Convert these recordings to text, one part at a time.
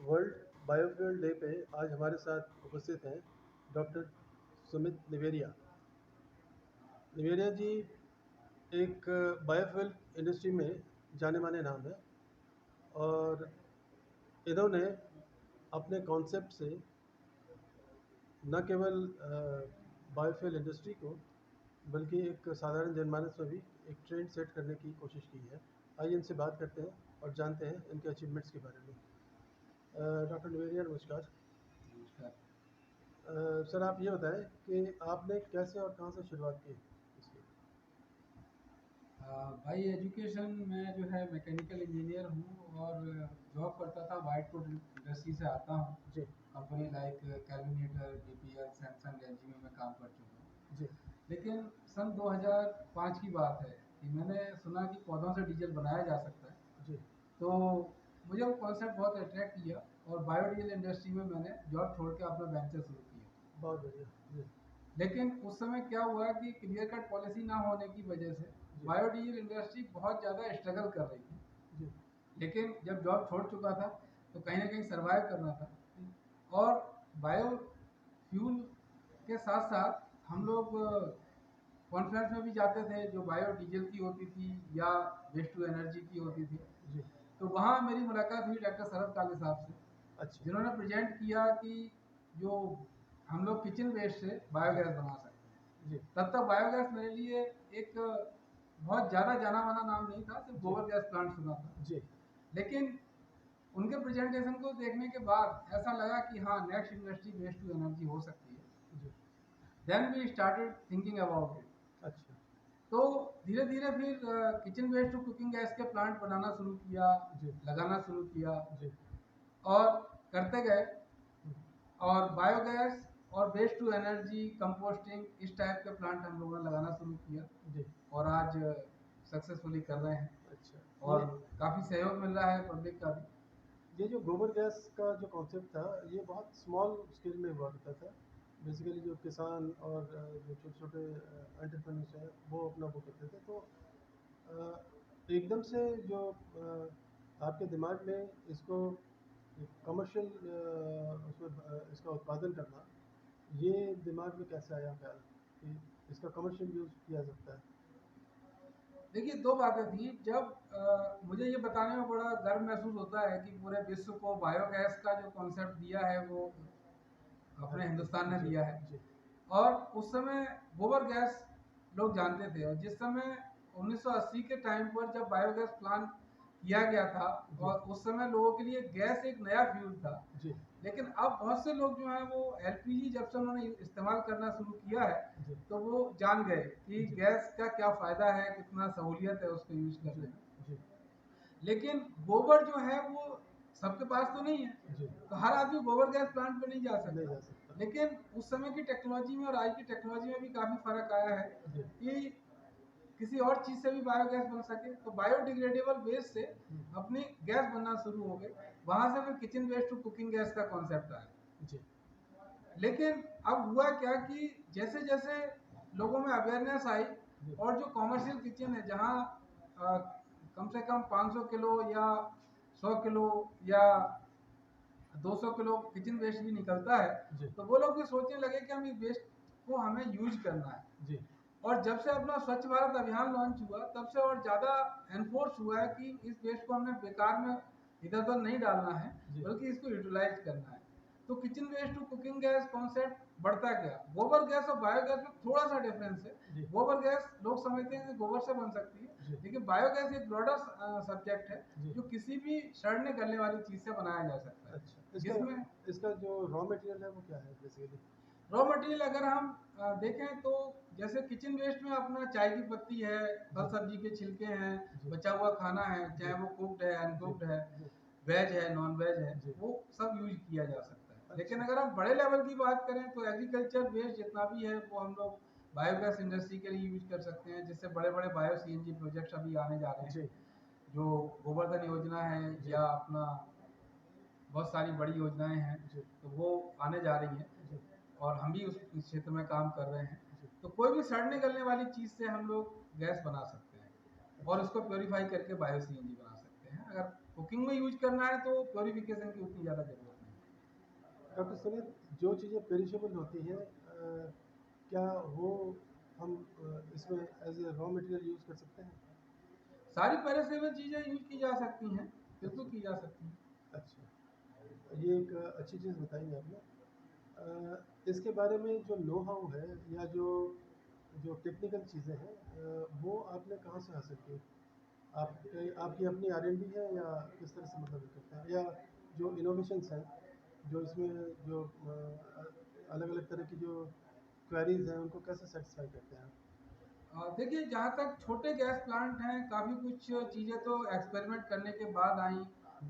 World biofuel day पे आज हमारे साथ उपस्थित हैं डॉक्टर सुमित निवेरिया। निवेरिया जी एक बायोफ्यूल इंडस्ट्री में जाने माने नाम है और इन्होंने अपने कॉन्सेप्ट से न केवल बायोफ्यूल इंडस्ट्री को बल्कि एक साधारण जनमानस में भी एक ट्रेंड सेट करने की कोशिश की है। आइए इनसे बात करते हैं और जानते हैं इनके अचीवमेंट्स के बारे में। डॉक्टर निवेरिया, नमस्कार। नमस्कार। सर, आप ये बताएं कि आपने कैसे और कहाँ से शुरुआत की इसकी। भाई एजुकेशन में जो है मैकेनिकल इंजीनियर हूँ और जॉब करता था। वाइट कोट इंडस्ट्री से आता हूँ। जी। Company like Kelvinator, DPL, Samsung, LG में मैं काम कर चुका हूँ। जी। लेकिन सन 2005 की बात है कि मैंने सुना कि पौधों से डीजल बनाया जा सकता है। जी। तो मुझे वो कॉन्सेप्ट बहुत अट्रैक्ट किया और बायोडीजल इंडस्ट्री में मैंने जॉब छोड़ के अपना वेंचर शुरू किया। बहुत बढ़िया। जी। लेकिन उस समय क्या हुआ कि क्लियर कट पॉलिसी ना होने की वजह से जी। बायोडीजल इंडस्ट्री बहुत ज़्यादा स्ट्रगल कर रही थी। जी। लेकिन जब जॉब छोड़ चुका था तो कहीं ना कहीं सरवाइव करना था। और बायो फ्यूल के साथ साथ हम लोग कॉन्फ्रेंस में भी जाते थे जो बायो डीजल की होती थी या वेस्ट टू एनर्जी की होती थी। जी। तो वहाँ मेरी मुलाकात हुई डॉक्टर शरद काले साहब से, अच्छा। जिन्होंने प्रेजेंट किया कि जो हम लोग किचन वेस्ट से जी। बायोगैस बना सकते हैं। जी। तब तक बायोगैस मेरे लिए एक बहुत ज़्यादा जाना माना नाम नहीं था, सिर्फ जी। गोबर गैस प्लांट सुना था। जी। लेकिन उनके प्रेजेंटेशन को देखने के बाद ऐसा लगा कि हाँ, next industry waste to energy हो सकती है। जी। Then we started thinking about it. अच्छा। तो धीरे धीरे फिर kitchen waste to cooking gas के प्लांट बनाना शुरू किया, जी। लगाना शुरू किया जी। और करते गए। हम्म। और बायोगैस और वेस्ट टू एनर्जी, कंपोस्टिंग, इस टाइप के प्लांट हम लोगों ने लगाना शुरू किया जी। और आज सक्सेसफुली कर रहे हैं। अच्छा। और काफ़ी सहयोग मिल रहा है पब्लिक का भी। ये जो गोबर गैस का जो कॉन्सेप्ट था, ये बहुत स्मॉल स्केल में हुआ करता था। बेसिकली जो किसान और जो छोटे छोटे एंटरप्रेन्योर्स हैं वो अपना वो करते थे। तो एकदम से जो आपके दिमाग में इसको कमर्शियल उसमें इसका उत्पादन करना, ये दिमाग में कैसे आया ख्याल कि इसका कमर्शियल यूज़ किया सकता है। देखिए, दो बातें थी। जब मुझे ये बताने में बड़ा गर्व महसूस होता है कि पूरे विश्व को बायोगैस का जो कॉन्सेप्ट दिया है वो अपने भारत हिंदुस्तान में। ने जी। दिया है। जी। और उस समय गोबर गैस लोग जानते थे, और जिस समय 1980 के टाइम पर जब बायोगैस प्लांट किया गया था, जी। और उस समय लोगों के लिए गैस एक नया फ्यूल था। जी। लेकिन अब बहुत से लोग जो हैं वो एलपीजी जब से उन्होंने इस्तेमाल करना शुरू किया है, जी। तो वो जान गए कि जी। गैस का क्या फ़ायदा है, कितना सहूलियत है उसको यूज़ जी। करने में। जी। लेकिन गोबर जो है वो सबके पास तो नहीं है, जी। तो हर आदमी गोबर गैस प्लांट पे नहीं जा नहीं सकता। जा सकता। लेकिन उस समय की टेक्नोलॉजी में और आज की टेक्नोलॉजी में भी काफ़ी फ़र्क आया है जी। कि किसी और चीज़ से भी बायोगैस बन सके। तो बायोडिग्रेडेबल वेस्ट से अपनी गैस बनना शुरू हो गई। वहाँ से फिर kitchen waste to cooking gas का कॉन्सेप्ट आया। जी। लेकिन अब हुआ क्या कि जैसे जैसे लोगों में अवेयरनेस आई, जी। और जो कॉमर्शियल किचन है जहाँ कम से कम 500 किलो या 100 किलो या 200 किलो किचन वेस्ट भी निकलता है, जी। तो वो लोग भी सोचने लगे कि हम इस वेस्ट को हमें यूज करना है। जी। और जब से अपना स्वच्छ भारत अभियान लॉन्च हुआ, तब से और ज़्यादा एनफोर्स हुआ है कि इस वेस्ट को हमने बेकार में इधर उधर नहीं डालना है, जी। बल्कि इसको यूटिलाइज करना है। तो kitchen waste to cooking gas concept बढ़ता गया। गोबर गैस और बायोगैस में थोड़ा सा डिफरेंस है। जी। गोबर गैस लोग समझते हैं कि गोबर से बन सकती है, जी। लेकिन बायोगैस एक ब्रॉडर सब्जेक्ट है जी। जो किसी भी सड़ने गलने वाली चीज़ से बनाया जा सकता है। अच्छा, इसका जिसमें इसका जो रॉ मटेरियल है वो क्या है बेसिकली। रॉ मटेरियल अगर हम देखें तो जैसे किचन वेस्ट में अपना चाय की पत्ती है, फल जी। सब्जी के छिलके हैं, जी। बचा हुआ खाना है, जी। चाहे वो कुक्ड है, जी। अनकुक्ड है, जी। वेज है, नॉन वेज है, जी। वो सब यूज किया जा सकता है। लेकिन अच्छा। अगर हम बड़े लेवल की बात करें तो एग्रीकल्चर वेस्ट जितना भी है वो हम लोग बायोगैस इंडस्ट्री के लिए यूज कर सकते हैं, जिससे बड़े बड़े बायो सीएनजी प्रोजेक्ट्स अभी आने जा रहे हैं। जी। जो गोवर्धन योजना है जी। या अपना बहुत सारी बड़ी योजनाएं हैं, जी। तो वो आने जा रही हैं। जी। और हम भी उस क्षेत्र में काम कर रहे हैं। जी। तो कोई भी सड़ने गलने वाली चीज़ से हम लोग गैस बना सकते हैं और अच्छा। उसको प्योरीफाई करके बायो सीएनजी बना सकते हैं। अगर कुकिंग में यूज करना है तो प्योरिफिकेशन की उतनी ज़्यादा ज़रूरत नहीं। डॉक्टर सुमित, जो चीज़ें पेरिशेबल होती हैं, क्या वो हम इसमें as a raw material use कर सकते हैं? सारी पेरिशेबल चीज़ें यूज की जा सकती हैं, बिल्कुल अच्छा। की जा सकती हैं। अच्छा, ये एक अच्छी चीज़ बताई आपने। इसके बारे में जो नो हाउ है, या जो जो टेक्निकल चीज़ें हैं, वो आपने कहाँ से हासिल की? आपकी अपनी R&D है, या किस तरह से मतलब ये करते हैं, या जो इनोवेशंस हैं, जो इसमें जो अलग अलग तरह की जो क्वेरीज हैं, उनको कैसे सेटिस्फाई करते हैं आप? देखिए, जहाँ तक छोटे गैस प्लांट हैं, काफ़ी कुछ चीज़ें तो एक्सपेरिमेंट करने के बाद आई,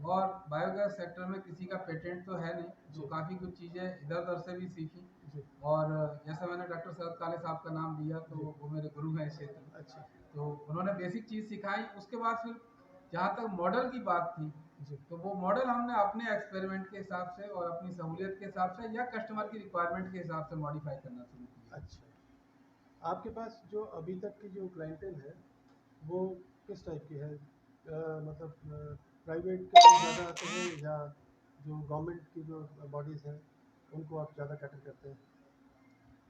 और बायोगैस सेक्टर में किसी का पेटेंट तो है नहीं, तो जी। काफ़ी कुछ चीज़ें इधर उधर से भी सीखी। जी। और जैसे मैंने डॉक्टर शरद काले साहब का नाम लिया, तो जी। वो मेरे गुरु हैं इस क्षेत्र में। अच्छा। तो उन्होंने बेसिक चीज़ सिखाई। उसके बाद फिर जहाँ तक मॉडल की बात थी, जी। तो वो मॉडल हमने अपने एक्सपेरिमेंट के हिसाब से और अपनी सहूलियत के हिसाब से या कस्टमर की रिक्वायरमेंट के हिसाब से मॉडिफाई करना शुरू किया। अच्छा, आपके पास जो अभी तक की जो क्लाइंटेल है, वो किस टाइप की है? मतलब प्राइवेट के लोग ज़्यादा आते हैं, या जो गवर्नमेंट की जो बॉडीज़ हैं, उनको आप ज़्यादा कैटर करते हैं?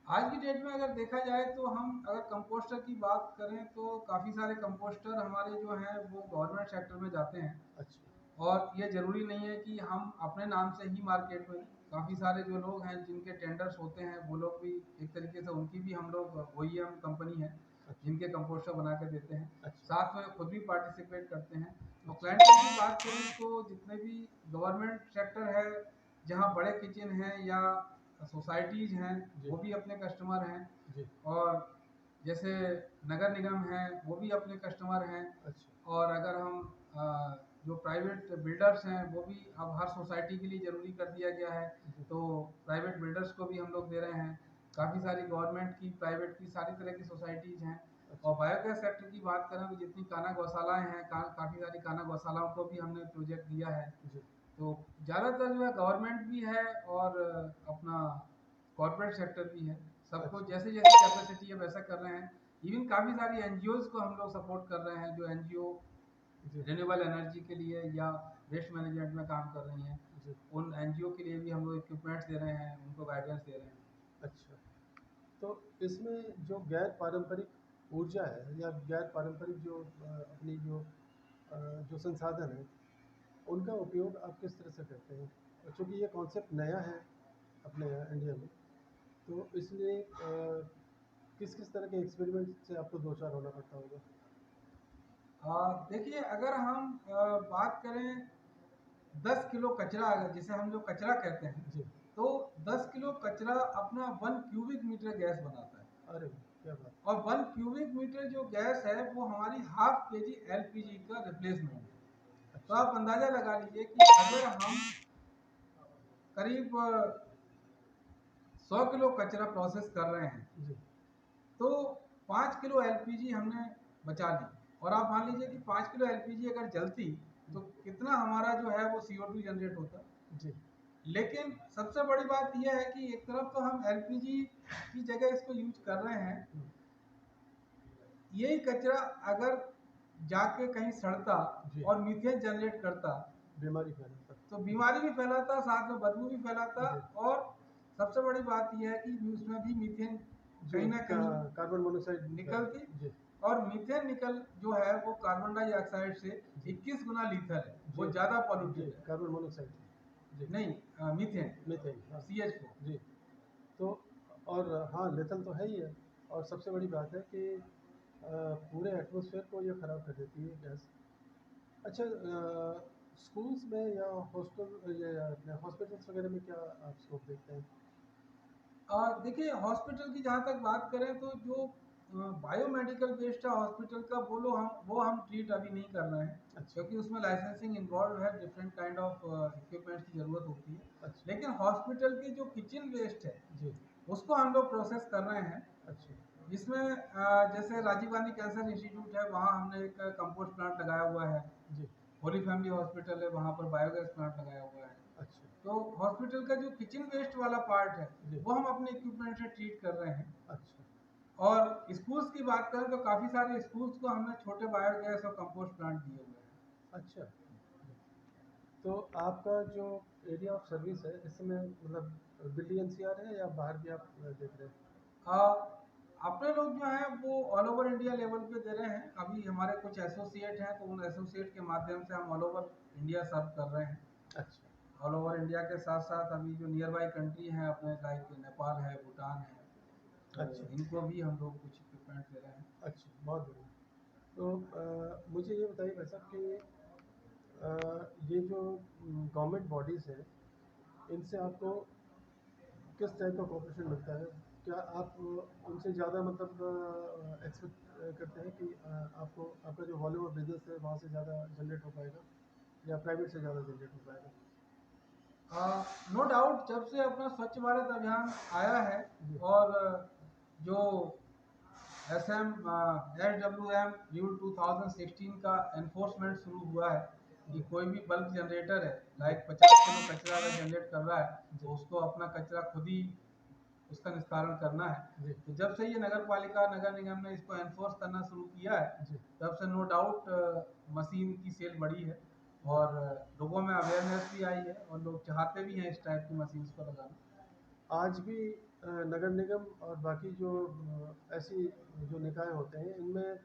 आज की डेट में अगर देखा जाए तो हम अगर कंपोस्टर की बात करें तो काफ़ी सारे कंपोस्टर हमारे जो हैं वो गवर्नमेंट सेक्टर में जाते हैं। अच्छा। और ये ज़रूरी नहीं है कि हम अपने नाम से ही मार्केट में, काफ़ी सारे जो लोग हैं जिनके टेंडर्स होते हैं वो लोग भी एक तरीके से, उनकी भी हम लोग OEM कंपनी है अच्छा। जिनके कंपोस्टर बना के देते हैं। अच्छा। साथ में खुद भी पार्टिसिपेट करते हैं। और अच्छा। क्लाइंटेल की बात करें तो जितने भी गवर्नमेंट सेक्टर है, जहाँ बड़े किचन हैं या सोसाइटीज़ हैं, जी। वो भी अपने कस्टमर हैं। जी। और जैसे नगर निगम हैं, वो भी अपने कस्टमर हैं। अच्छा। और अगर हम जो प्राइवेट बिल्डर्स हैं, वो भी अब हर सोसाइटी के लिए ज़रूरी कर दिया गया है, जी। तो प्राइवेट बिल्डर्स को भी हम लोग दे रहे हैं। काफ़ी सारी गवर्नमेंट की, प्राइवेट की, सारी तरह की सोसाइटीज़ हैं। अच्छा। और बायोगैस सेक्टर की बात करें तो जितनी काना गौशालाएँ हैं, काफ़ी सारी काना गौशालाओं को भी हमने प्रोजेक्ट दिया है। जी। तो ज़्यादातर जो है गवर्नमेंट भी है और अपना कॉर्पोरेट सेक्टर भी है। सबको अच्छा। जैसे जैसे कैपेसिटी है वैसा कर रहे हैं। इवन काफ़ी सारी एनजीओज़ को हम लोग सपोर्ट कर रहे हैं, जो एनजीओ जी। रिन्यूएबल एनर्जी के लिए या वेस्ट मैनेजमेंट में काम कर रही हैं। जी। उन एनजीओ के लिए भी हम लोग इक्विपमेंट्स दे रहे हैं, उनको गाइडेंस दे रहे हैं। अच्छा, तो इसमें जो गैर पारंपरिक ऊर्जा है, या गैर पारंपरिक जो अपनी जो संसाधन है, उनका उपयोग आप किस तरह से करते हैं? चूँकि ये कॉन्सेप्ट नया है अपने यहाँ इंडिया में, तो इसलिए किस किस तरह के एक्सपेरिमेंट से आपको दो चार होना पड़ता होगा? देखिए, अगर हम बात करें 10 किलो कचरा, अगर जिसे हम लोग कचरा कहते हैं, जी। तो 10 किलो कचरा अपना 1 क्यूबिक मीटर गैस बनाता है। अरे वाह! क्या बात और 1 क्यूबिक मीटर जो गैस है वो हमारी हाफ केजी एलपीजी का रिप्लेसमेंट है। है! तो अच्छा। आप अंदाजा लगा लीजिए कि अगर हम करीब 100 किलो कचरा प्रोसेस कर रहे हैं, जी। तो 5 किलो एलपीजी हमने बचा ली। और आप मान लीजिए कि 5 किलो एलपीजी अगर जलती तो कितना हमारा जो है वो CO2 जनरेट होता। जी। लेकिन सबसे बड़ी बात यह है कि एक तरफ तो हम एलपीजी की जगह इसको यूज कर रहे हैं, हम्म। यही कचरा अगर जाके कहीं सड़ता जी। और मीथेन जनरेट करता बीमारी फैलाता। तो बीमारी भी फैलाता, साथ में बदबू भी फैलाता। जी। और सबसे बड़ी बात यह है कि उसमें भी मीथेन जी। कहीं ना कहीं कार्बन मोनोऑक्साइड निकलती। फैलाता। जी। और मीथेन निकल जो है वो कार्बन डाइऑक्साइड से जी। 21 गुना लीथर है, जी। वो ज़्यादा जी, पॉल्यूटेड है। Carbon monoxide. जी। नहीं, मीथेन, मीथेन, हाँ। CH4। जी। तो और हाँ, लेथल तो है ही है। और सबसे बड़ी बात है कि पूरे एटमॉस्फेयर को ये ख़राब कर देती है गैस। अच्छा, स्कूल्स में या हॉस्टल या अपने हॉस्पिटल्स वगैरह में क्या आप स्कोप देखते हैं? देखिए, हॉस्पिटल की जहाँ तक बात करें तो जो बायोमेडिकल वेस्ट है हॉस्पिटल का, वो हम ट्रीट अभी नहीं कर रहे हैं, अच्छा। क्योंकि उसमें लाइसेंसिंग इन्वॉल्व है, डिफरेंट काइंड ऑफ इक्विपमेंट्स की ज़रूरत होती है। अच्छा। लेकिन हॉस्पिटल की जो किचन वेस्ट है जी। उसको हम लोग प्रोसेस कर रहे हैं। अच्छा। जिसमें जैसे राजीव गांधी कैंसर इंस्टीट्यूट है, वहाँ हमने एक कंपोस्ट प्लांट लगाया हुआ है। जी। होली फैमिली हॉस्पिटल है, वहाँ पर बायोगैस प्लांट लगाया हुआ है। अच्छा। तो हॉस्पिटल का जो किचन वेस्ट वाला पार्ट है जी। वो हम अपने इक्विपमेंट से ट्रीट कर रहे हैं। अच्छा। और स्कूल्स की बात करें तो काफ़ी सारे स्कूल्स को हमने छोटे बायोगैस और कंपोस्ट प्लांट दिए हुए हैं। अच्छा। तो आपका जो एरिया ऑफ सर्विस है इसमें मतलब दिल्ली एनसीआर है या बाहर भी आप देख रहे हैं? आ, अपने लोग जो हैं वो ऑल ओवर इंडिया लेवल पे दे रहे हैं। अभी हमारे कुछ एसोसिएट हैं, तो उन एसोसिएट के माध्यम से हम ऑल ओवर इंडिया सर्व कर रहे हैं। अच्छा। ऑल ओवर इंडिया के साथ साथ अभी जो नियर बाई कंट्री हैं अपने, लाइक नेपाल है, भूटान है, तो अच्छा। इनको भी हम लोग कुछ इक्विपमेंट दे रहे हैं। अच्छा, बहुत बढ़िया। तो मुझे ये बताइए भाई साहब कि ये जो गवर्नमेंट बॉडीज़ हैं इनसे आपको किस टाइप का कॉपरेशन मिलता है? क्या आप उनसे ज़्यादा मतलब एक्सपेक्ट करते हैं कि आपको आपका जो वॉल्यूम ऑफ बिजनेस है वहाँ से ज़्यादा जनरेट हो पाएगा या प्राइवेट से ज़्यादा जनरेट हो पाएगा? नो डाउट, जब से अपना स्वच्छ भारत अभियान आया है जी। और जो SWM रूल 2016 का एनफोर्समेंट शुरू हुआ है कि जी। कोई भी बल्क जनरेटर है, जी। लाइक 50 किलो कचरा अगर जनरेट कर रहा है जी। तो उसको अपना कचरा खुद ही उसका निस्तारण करना है। जी। तो जब से ये नगर पालिका नगर निगम ने इसको एनफोर्स करना शुरू किया है, जी। तब से नो डाउट मशीन की सेल बढ़ी है जी। और लोगों में अवेयरनेस भी आई है और लोग चाहते भी हैं इस टाइप की मशीन्स को लगाना। आज भी नगर निगम और बाकी जो ऐसी जो निकाय होते हैं इनमें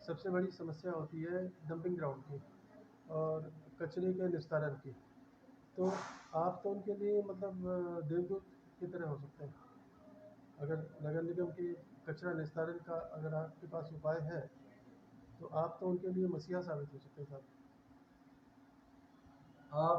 सबसे बड़ी समस्या होती है डंपिंग ग्राउंड की और कचरे के निस्तारण की। तो आप तो उनके लिए मतलब देवदूत की तरह हो सकते हैं। अगर नगर निगम की कचरा निस्तारण का अगर आपके पास उपाय है तो आप तो उनके लिए मसीहा साबित हो सकते हैं साहब।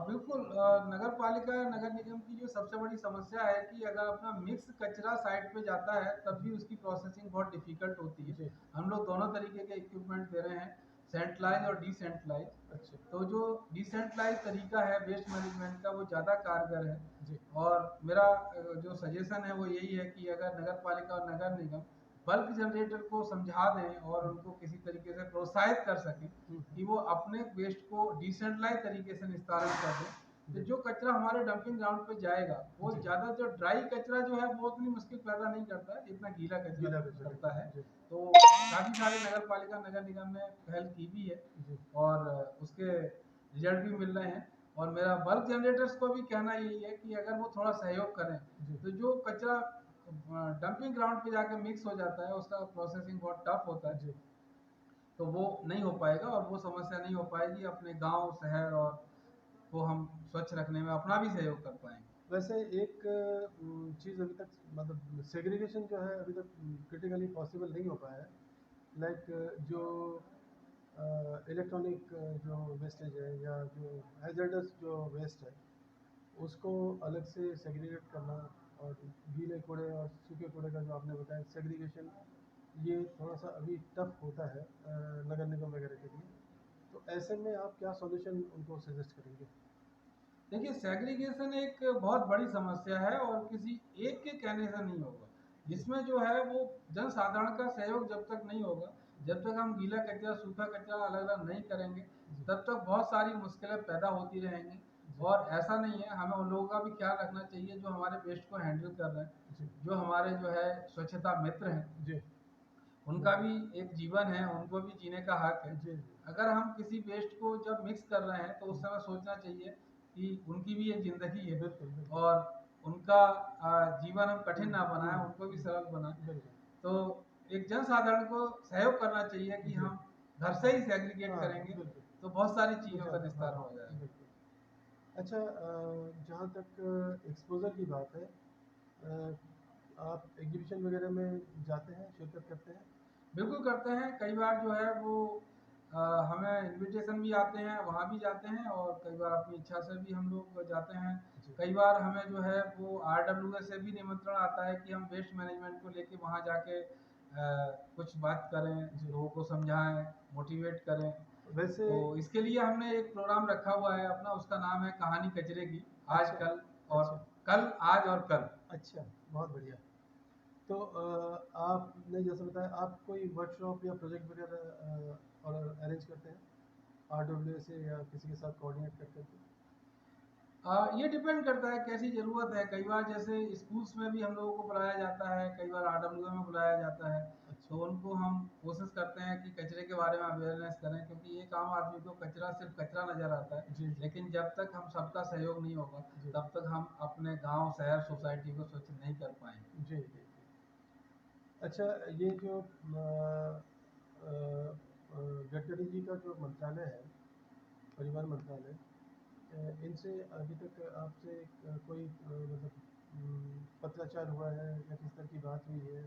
बिल्कुल, नगर पालिका या नगर निगम की जो सबसे बड़ी समस्या है कि अगर अपना मिक्स कचरा साइट पे जाता है तब जी। भी उसकी प्रोसेसिंग बहुत डिफिकल्ट होती है। जी। हम लोग दोनों तरीके के इक्विपमेंट दे रहे हैं, सेंट्रलाइज और डिसेंट्रलाइज। अच्छा। तो जो डिसेंट्रलाइज तरीका है वेस्ट मैनेजमेंट का वो ज़्यादा कारगर है। जी। और मेरा जो सजेशन है वो यही है कि अगर नगर पालिका और नगर निगम बल्क जनरेटर को समझा दें और उनको किसी तरीके से प्रोत्साहित कर सकें कि वो अपने वेस्ट को डिसेंट्रलाइज तरीके से निस्तारण कर दें, तो जी। जो कचरा हमारे डंपिंग ग्राउंड पे जाएगा वो जी। ज़्यादा, जो ड्राई कचरा जो है वो उतनी मुश्किल पैदा नहीं करता है जितना गीला कचरा गीला कचरा करता करता है। है। जी। तो काफ़ी सारे नगर पालिका नगर निगम ने पहल की भी है जी। और उसके रिजल्ट भी मिल रहे हैं। और मेरा बल्क जनरेटर्स को भी कहना यही है कि अगर वो थोड़ा सहयोग करें जी। तो जो कचरा डंपिंग ग्राउंड पे जाके मिक्स हो जाता है उसका प्रोसेसिंग बहुत टफ होता है, जी। तो वो नहीं हो पाएगा और वो समस्या नहीं हो पाएगी। अपने गांव शहर और को हम स्वच्छ रखने में अपना भी सहयोग कर पाएंगे। वैसे एक चीज़ अभी तक मतलब सेग्रीगेशन जो है अभी तक क्रिटिकली पॉसिबल नहीं हो पाया है। लाइक जो इलेक्ट्रॉनिक जो वेस्टेज है या जो हैजर्डस जो वेस्ट है उसको अलग से सेग्रीगेट करना और गीले कूड़े और सूखे कूड़े का जो आपने बताया सेग्रीगेशन, ये थोड़ा सा अभी टफ होता है नगर निगम वगैरह के लिए। तो ऐसे में आप क्या सॉल्यूशन उनको सजेस्ट करेंगे? देखिए, सेग्रीगेशन एक बहुत बड़ी समस्या है और किसी एक के कहने से नहीं होगा। जी। इसमें जो है वो जन साधारण का सहयोग जब तक नहीं होगा, जी। जब तक हम गीला कचरा सूखा कचरा अलग अलग नहीं करेंगे, जी। तब तक बहुत सारी मुश्किलें पैदा होती रहेंगी। जी। और ऐसा नहीं है, हमें उन लोगों का भी ख्याल रखना चाहिए जो हमारे वेस्ट को हैंडल कर रहे हैं, जी। जो हमारे जो है स्वच्छता मित्र हैं। जी। उनका बिल्कुल। भी एक जीवन है, उनको भी जीने का हक है। जी। जी। अगर हम किसी वेस्ट को जब मिक्स कर रहे हैं तो उस जी। समय सोचना चाहिए कि उनकी भी एक ज़िंदगी है बिल्कुल। बिल्कुल। और उनका जीवन हम कठिन ना बनाएं, उनको भी हम्म। सरल बनाएं। बिल्कुल। तो एक जन साधारण को सहयोग करना चाहिए कि जी। हम घर से हाँ। ही सेग्रीगेट हाँ। करेंगे बिल्कुल। तो बहुत सारी कुछ चीज़ों का ज़्यादा हाँ। निस्तारण हो जाएगा। बिल्कुल। अच्छा, जहाँ तक एक्सपोज़र की बात है, आप एग्जीबिशन वगैरह में जाते हैं, शिरकत करते हैं? बिल्कुल करते हैं। कई बार जो है वो हमें इनविटेशन भी आते हैं, वहाँ भी जाते हैं और कई बार अपनी इच्छा से भी हम लोग जाते हैं। जी। कई बार हमें जो है वो RWA से भी निमंत्रण आता है कि हम वेस्ट मैनेजमेंट को लेके वहाँ जाके कुछ बात करें, जी। लोगों को समझाएं, मोटिवेट करें। वैसे। तो इसके लिए हमने एक प्रोग्राम रखा हुआ है अपना, उसका नाम है कहानी कचरे की। आज अच्छा। कल और अच्छा। कल, आज और कल। अच्छा, बहुत बढ़िया। तो आपने जैसे बताया आप कोई वर्कशॉप या प्रोजेक्ट वगैरह और अरेंज करते हैं RWA से या किसी के साथ कोऑर्डिनेट कर करके? ये डिपेंड करता है कैसी ज़रूरत है। कई बार जैसे स्कूल्स में भी हम लोगों को बुलाया जाता है, कई बार RWA में बुलाया जाता है। अच्छा। तो उनको हम कोशिश करते हैं कि कचरे के बारे में अवेयरनेस करें, क्योंकि एक आम आदमी को कचरा सिर्फ कचरा नज़र आता है, जी जी लेकिन जब तक हम सबका सहयोग नहीं होगा जी तब तक हम अपने गांव, शहर, सोसाइटी को स्वच्छ नहीं कर पाएंगे। जी जी जी। अच्छा, ये जो अ, गडकरी जी का जो मंत्रालय है, परिवहन मंत्रालय, इनसे अभी तक आपसे कोई मतलब पत्राचार हुआ है या किस तरह की बात हुई है,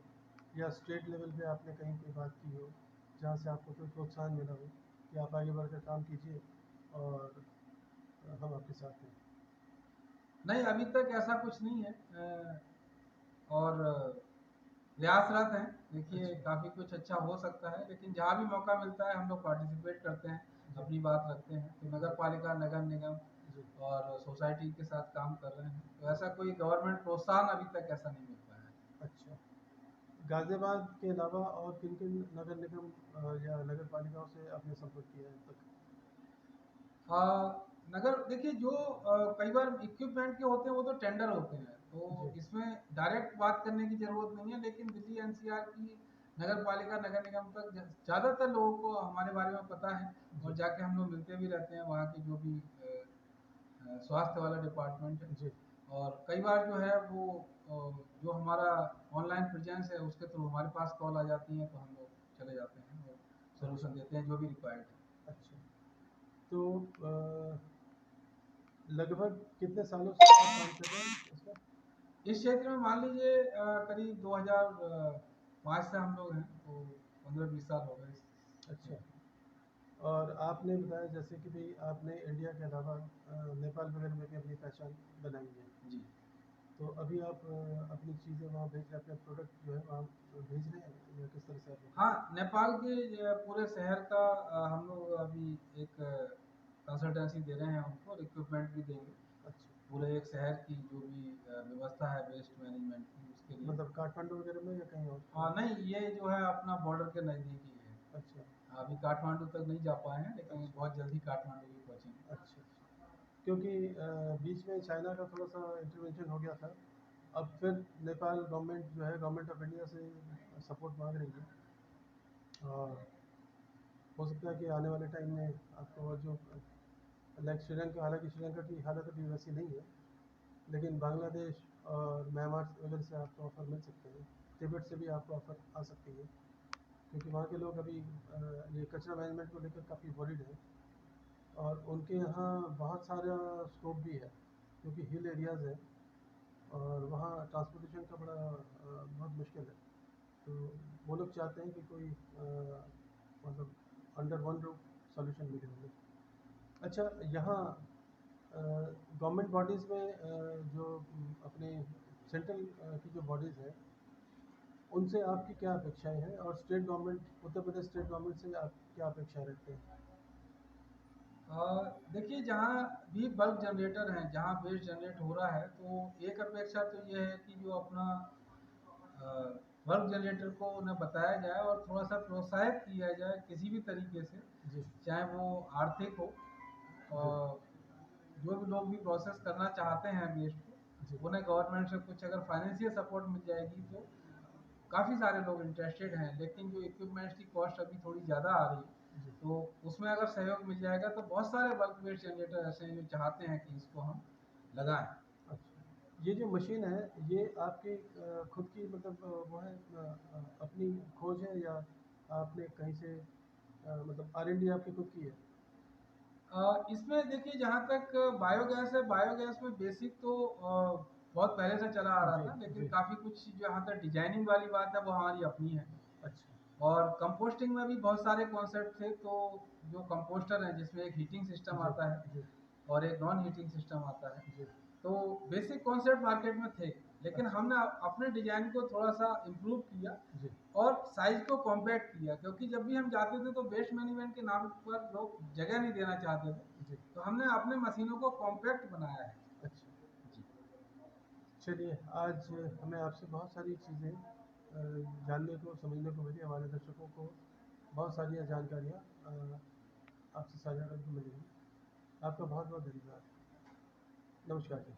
या स्टेट लेवल पे आपने कहीं कोई बात की हो जहाँ से आपको कोई प्रोत्साहन मिला हो कि आप आगे बढ़कर काम कीजिए और हम आपके साथ हैं? नहीं, अभी तक ऐसा कुछ नहीं है। और प्रयासरत हैं। देखिए, अच्छा। काफ़ी कुछ अच्छा हो सकता है, लेकिन जहाँ भी मौका मिलता है हम लोग पार्टिसिपेट करते हैं, जी अपनी बात रखते हैं। तो नगर जी पालिका, नगर निगम जी। और सोसाइटी के साथ काम कर रहे हैं, तो ऐसा कोई गवर्नमेंट प्रोत्साहन अभी तक ऐसा नहीं मिल पाया है। अच्छा, गाज़ियाबाद के अलावा और किन किन नगर निगम या नगर पालिकाओं से आपने संपर्क किया है अब तक? अ, नगर देखिए, जो कई बार इक्विपमेंट के होते हैं वो तो टेंडर होते हैं, तो जी इसमें डायरेक्ट बात करने की ज़रूरत नहीं है, लेकिन दिल्ली एनसीआर की नगर पालिका, नगर निगम तक ज़्यादातर लोगों को हमारे बारे में पता है, जी और जाके हम लोग मिलते भी रहते हैं वहाँ की जो भी स्वास्थ्य वाला डिपार्टमेंट है। जी। और कई बार जो है वो जो हमारा ऑनलाइन प्रेजेंस है उसके थ्रू हमारे पास कॉल आ जाती हैं, तो हम लोग चले जाते हैं और अच्छा सोल्यूशन देते हैं जो भी रिक्वायर्ड है। अच्छा। तो लगभग कितने सालों से आप काम कर रहे हैं इस पर? इस क्षेत्र में मान लीजिए करीब 2005 से हम लोग हैं, तो 15-20 साल हो गए इस अच्छा। क्षेत्र में। और आपने बताया जैसे कि भाई आपने इंडिया के अलावा नेपाल वगैरह में भी अपनी पहचान बनाई है, जी। तो अभी आप अपनी चीज़ें वहाँ भेज रहे हैं, अपने प्रोडक्ट जो है वहाँ भेज रहे हैं, या किस तरह से आप हाँ, लोग? नेपाल के पूरे शहर का हम लोग अभी एक कंसल्टेंसी दे रहे हैं उनको, और इक्विपमेंट भी देंगे। अच्छा, पूरे एक शहर की जो भी व्यवस्था है वेस्ट मैनेजमेंट की, उसके लिए। मतलब काठमांडू वगैरह में या कहीं और? नहीं, ये जो है अपना बॉर्डर के नज़दीक ही है। अच्छा अभी काठमांडू तक नहीं जा पाए हैं, लेकिन अच्छा बहुत जल्दी काठमांडू भी पहुँचेंगे। अच्छा। क्योंकि बीच में चाइना का थोड़ा सा इंटरवेंशन हो गया था, अब फिर नेपाल गवर्नमेंट जो है, गवर्नमेंट ऑफ इंडिया से सपोर्ट मांग रही है, और हो सकता है कि आने वाले टाइम में आपको जो लाइक श्रीलंका, हालांकि श्रीलंका की हालत अभी वैसी नहीं है, लेकिन बांग्लादेश और म्यांमार वगैरह से आपको ऑफ़र मिल सकते हैं, तिब्बत से भी आपको ऑफ़र आ सकती है, क्योंकि वहाँ के लोग अभी ये कचरा मैनेजमेंट को लेकर काफ़ी वरीड हैं, और उनके यहाँ बहुत सारा स्कोप भी है, क्योंकि हिल एरियाज़ है और वहाँ ट्रांसपोर्टेशन का बड़ा बहुत मुश्किल है। तो वो लोग चाहते हैं कि कोई मतलब अंडर वन रूफ सॉल्यूशन मिले उन्हें। अच्छा, यहाँ गवर्नमेंट बॉडीज़ में जो अपने सेंट्रल की जो बॉडीज़ हैं, उनसे आपकी क्या अपेक्षाएं हैं, और state government, Uttar Pradesh state government से आप क्या अपेक्षाएं रखते हैं? देखिए, जहाँ भी बल्क जनरेटर हैं, जहाँ वेस्ट जनरेट हो रहा है, तो एक अपेक्षा तो ये है कि जो अपना बल्क जनरेटर को उन्हें बताया जाए और थोड़ा सा प्रोत्साहित किया जाए किसी भी तरीके से, जी चाहे वो आर्थिक हो, जी और जो भी लोग भी प्रोसेस करना चाहते हैं वेस्ट जी को, उन्हें गवर्नमेंट से कुछ अगर फाइनेंशियल सपोर्ट मिल जाएगी तो काफ़ी सारे लोग इंटरेस्टेड हैं। लेकिन जो इक्विपमेंट्स की कॉस्ट अभी थोड़ी ज़्यादा आ रही है, जी। तो उसमें अगर सहयोग मिल जाएगा तो बहुत सारे बल्क वेस्ट जनरेटर ऐसे हैं जो चाहते हैं कि इसको हम लगाएं। अच्छा, ये जो मशीन है, ये आपकी खुद की मतलब वो है, अपनी खोज है, या आपने कहीं से मतलब R&D आपकी खुद की है? इसमें देखिए, जहाँ तक बायोगैस है, बायोगैस में बेसिक तो बहुत पहले से चला आ रहा जी था, लेकिन जी। काफ़ी कुछ जो यहाँ तक डिजाइनिंग वाली बात है वो हमारी अपनी है। अच्छा। और कंपोस्टिंग में भी बहुत सारे कॉन्सेप्ट थे, तो जो कंपोस्टर है जिसमें एक हीटिंग सिस्टम जी आता है जी और एक नॉन हीटिंग सिस्टम आता है, जी। तो बेसिक कॉन्सेप्ट मार्केट में थे, लेकिन अच्छा। हमने अपने डिजाइन को थोड़ा सा इम्प्रूव किया जी और साइज को कॉम्पैक्ट किया, क्योंकि जब भी हम जाते थे तो वेस्ट मैनेजमेंट के नाम पर लोग जगह नहीं देना चाहते थे, जी। तो हमने अपने मशीनों को कॉम्पैक्ट बनाया है। अच्छा, जी। चलिए, आज हमें आपसे बहुत सारी चीज़ें जानने को, समझने को मिली, हमारे दर्शकों को बहुत सारी जानकारियाँ आपसे साझा करने को मिलेंगी। आपका बहुत बहुत धन्यवाद। नमस्कार जी।